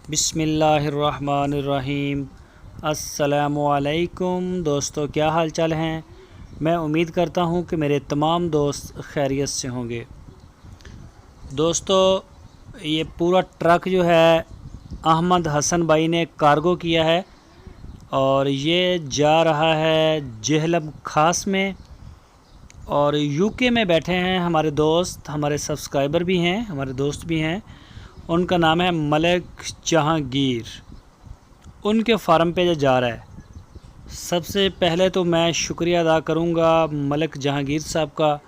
बिस्मिल्लाहिर्रहमानिर्रहीम। अस्सलामुअलैकुम दोस्तों, क्या हाल चाल हैं। मैं उम्मीद करता हूं कि मेरे तमाम दोस्त खैरियत से होंगे। दोस्तों, ये पूरा ट्रक जो है अहमद हसन भाई ने कार्गो किया है और ये जा रहा है जेहलम खास में। और यूके में बैठे हैं हमारे दोस्त, हमारे सब्सक्राइबर भी हैं, हमारे दोस्त भी हैं। उनका नाम है मलिक जहांगीर। उनके फार्म पे जा रहा है। सबसे पहले तो मैं शुक्रिया अदा करूंगा मलिक जहांगीर साहब का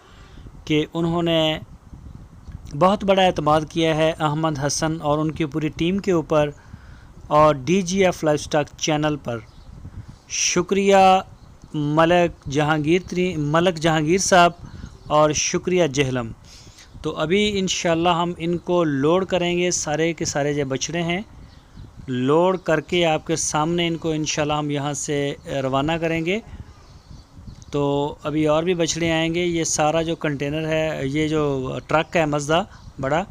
कि उन्होंने बहुत बड़ा एतमाद किया है अहमद हसन और उनकी पूरी टीम के ऊपर और DGF लाइफस्टाइल चैनल पर। शुक्रिया मलिक जहांगीर साहब और शुक्रिया जेहलम। तो अभी इंशाल्लाह हम इनको लोड करेंगे। सारे के सारे जो बछड़े हैं लोड करके आपके सामने इनको इंशाल्लाह हम यहाँ से रवाना करेंगे। तो अभी और भी बछड़े आएंगे। ये सारा जो कंटेनर है, ये जो ट्रक है मज़दा बड़ा,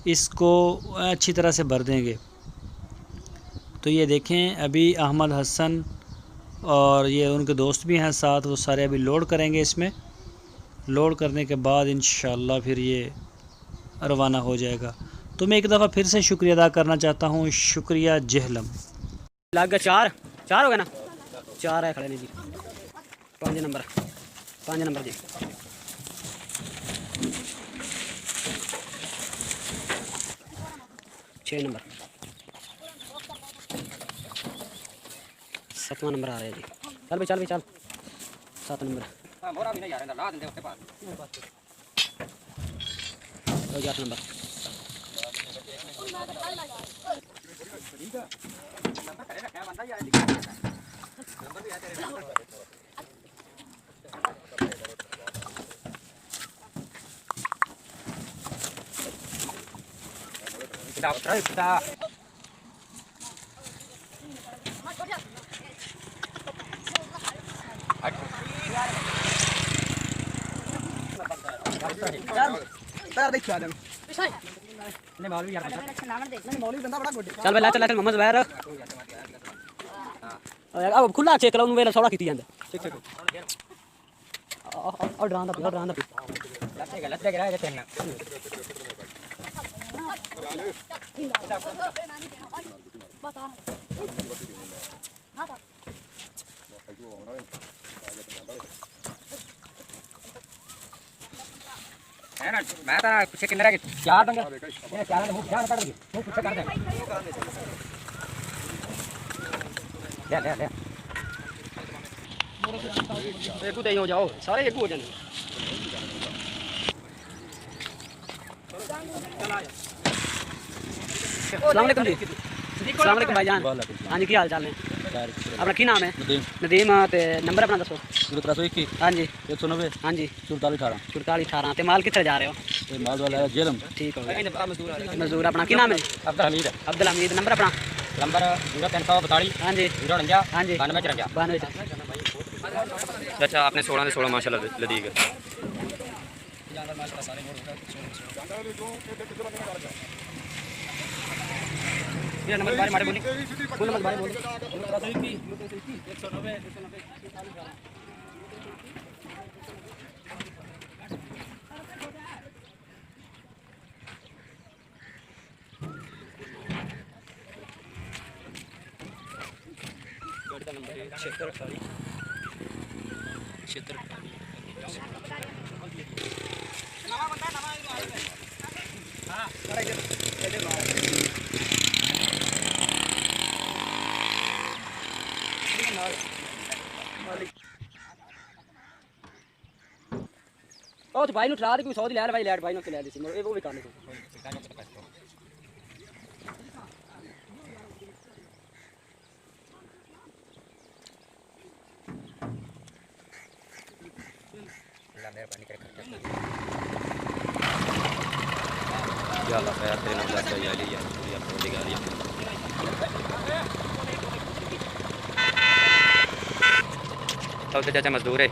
इसको अच्छी तरह से भर देंगे। तो ये देखें, अभी अहमद हसन और ये उनके दोस्त भी हैं साथ, वो सारे अभी लोड करेंगे। इसमें लोड करने के बाद इंशाल्लाह फिर ये रवाना हो जाएगा। तो मैं एक दफ़ा फिर से शुक्रिया अदा करना चाहता हूँ। शुक्रिया जेहलम। लग गया चार हो गया ना, 4 है खड़े नहीं जी। 5 नंबर जी। 6 नंबर, 7वां नंबर आ रहा है जी। चल भाई 7 नंबर। 8 नंबर। चल भाई चल मोहम्मद ज़ुबैर अब खुला चेक करो वेला सौड़ा की जाता। ठीक और डरांदा है ना। मैं तो पीछे किन्ने रह गए 4 डंगर, ये 4 मुंह ध्यान कर दे, मुंह पीछे कर दे। ले एक ही हो जाओ, सारे एक हो जाने। अस्सलाम वालेकुम जी। अस्सलाम वालेकुम भाईजान। हाँ जी, की हाल चाल है? अपना की नाम है? नदीम। ते नंबर अपना दसो। 0321। हाँ जी 190। हाँ जी 4418। ते माल कितने जा रहे हो? माल वाला जेलम। ठीक हो गया। मजदूर अपना की नाम है? अब्दुल हमीद। नंबर अपना? नंबर 0342। हाँ जी 049। हाँ जी 9254। अच्छा, आपने 16 से 16 माशाल्लाह लदी गए। ये नंबर बारे मारे बोली, फुल नंबर बारे बोली। 190 गाड़ी का नंबर है 76 ओ तो भाई नु ठरा दे, कोई 100 दी ले भाई, लेट भाई नु ले दी सी वो भी करने को। अल्लाह मेहरबानी करे खर्चा या अल्लाह खैर तेरे नाम ला या ले या पूरी अपनी दिगारी। तो चाचा मजदूर है।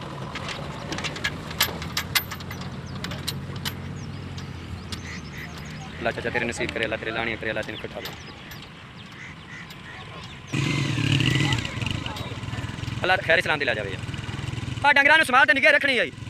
अल्लाह चाचा तेरे नसीब करे, अल्लाह तेरे लानी करे, अल्लाह तेरे कटा दो। अल्लाह खैर सलामती ला जाए। आ डंगरां नूं संभाल ते निगाह रखनी है।